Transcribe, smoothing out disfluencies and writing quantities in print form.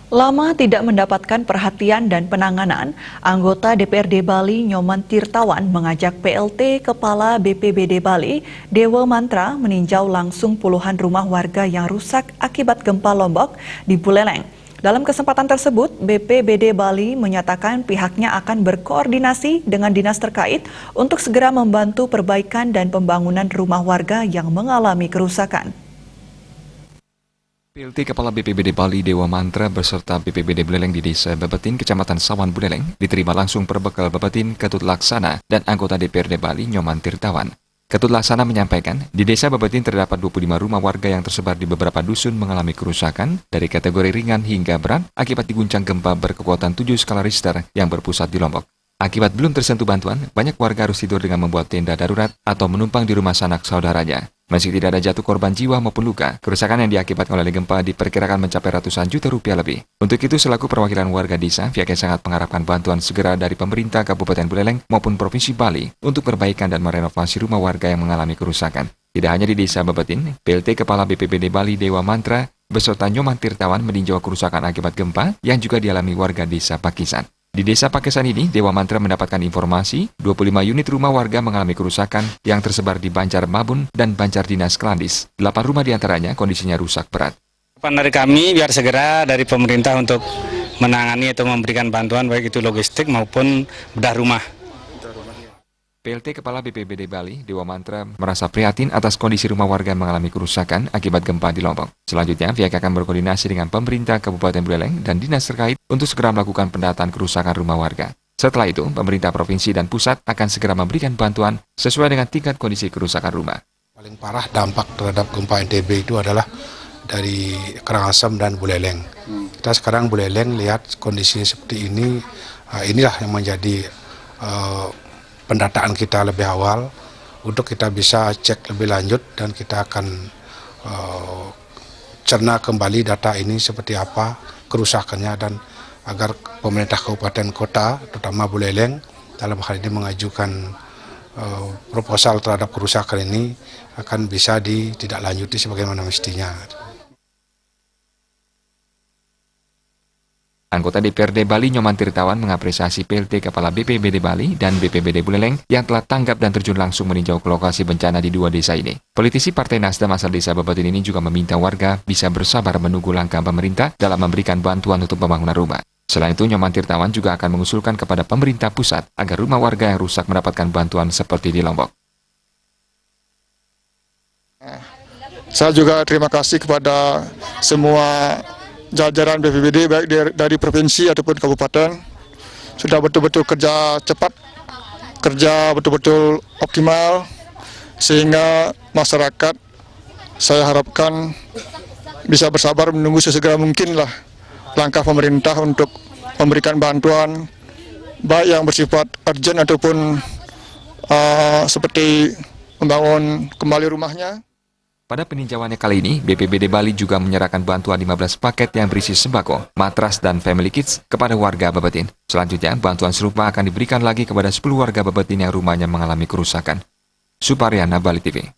Lama tidak mendapatkan perhatian dan penanganan, anggota DPRD Bali Nyoman Tirtawan mengajak PLT Kepala BPBD Bali, Dewa Mantra, meninjau langsung puluhan rumah warga yang rusak akibat gempa Lombok di Buleleng. Dalam kesempatan tersebut, BPBD Bali menyatakan pihaknya akan berkoordinasi dengan dinas terkait untuk segera membantu perbaikan dan pembangunan rumah warga yang mengalami kerusakan. PLT Kepala BPBD Bali Dewa Mantra beserta BPBD Buleleng di Desa Bebetin, Kecamatan Sawan Buleleng, diterima langsung Perbekal Bebetin Ketut Laksana dan anggota DPRD Bali Nyoman Tirtawan. Ketut Laksana menyampaikan, di Desa Bebetin terdapat 25 rumah warga yang tersebar di beberapa dusun mengalami kerusakan dari kategori ringan hingga berat akibat diguncang gempa berkekuatan 7 skala Richter yang berpusat di Lombok. Akibat belum tersentuh bantuan, banyak warga harus tidur dengan membuat tenda darurat atau menumpang di rumah sanak saudaranya. Meski tidak ada jatuh korban jiwa maupun luka, kerusakan yang diakibatkan oleh gempa diperkirakan mencapai ratusan juta rupiah lebih. Untuk itu, selaku perwakilan warga desa, pihaknya sangat mengharapkan bantuan segera dari pemerintah Kabupaten Buleleng maupun Provinsi Bali untuk perbaikan dan merenovasi rumah warga yang mengalami kerusakan. Tidak hanya di Desa Bebetin, PLT Kepala BPBD Bali Dewa Mantra beserta Nyoman Tirtawan meninjau kerusakan akibat gempa yang juga dialami warga Desa Pakisan. Di Desa Pakesan ini, Dewa Mantra mendapatkan informasi 25 unit rumah warga mengalami kerusakan yang tersebar di Banjar Mabun dan Banjar Dinas Kelandis. 8 rumah diantaranya kondisinya rusak berat. Dari kami biar segera dari pemerintah untuk menangani atau memberikan bantuan baik itu logistik maupun bedah rumah. PLT Kepala BPBD Bali, Dewa Mantra, merasa prihatin atas kondisi rumah warga yang mengalami kerusakan akibat gempa di Lombok. Selanjutnya, pihak akan berkoordinasi dengan pemerintah Kabupaten Buleleng dan dinas terkait untuk segera melakukan pendataan kerusakan rumah warga. Setelah itu, pemerintah provinsi dan pusat akan segera memberikan bantuan sesuai dengan tingkat kondisi kerusakan rumah. Paling parah dampak terhadap gempa NTB itu adalah dari Karangasem dan Buleleng. Kita sekarang Buleleng lihat kondisi seperti ini, inilah yang menjadi pendataan kita lebih awal untuk kita bisa cek lebih lanjut dan kita akan cerna kembali data ini seperti apa kerusakannya dan agar pemerintah kabupaten kota terutama Buleleng dalam hal ini mengajukan proposal terhadap kerusakan ini akan bisa ditindaklanjuti sebagaimana mestinya. Anggota DPRD Bali Nyoman Tirtawan mengapresiasi PLT Kepala BPBD Bali dan BPBD Buleleng yang telah tanggap dan terjun langsung meninjau ke lokasi bencana di 2 desa ini. Politisi Partai Nasdem asal Desa Bebetin ini juga meminta warga bisa bersabar menunggu langkah pemerintah dalam memberikan bantuan untuk pembangunan rumah. Selain itu, Nyoman Tirtawan juga akan mengusulkan kepada pemerintah pusat agar rumah warga yang rusak mendapatkan bantuan seperti di Lombok. Saya juga terima kasih kepada semua jajaran BPBD baik dari provinsi ataupun kabupaten sudah betul-betul kerja cepat, kerja betul-betul optimal sehingga masyarakat saya harapkan bisa bersabar menunggu sesegera mungkinlah langkah pemerintah untuk memberikan bantuan baik yang bersifat urgent ataupun seperti membangun kembali rumahnya. Pada peninjauannya kali ini, BPBD Bali juga menyerahkan bantuan 15 paket yang berisi sembako, matras, dan family kits kepada warga Bebetin. Selanjutnya, bantuan serupa akan diberikan lagi kepada 10 warga Bebetin yang rumahnya mengalami kerusakan. Suparyana, Bali TV.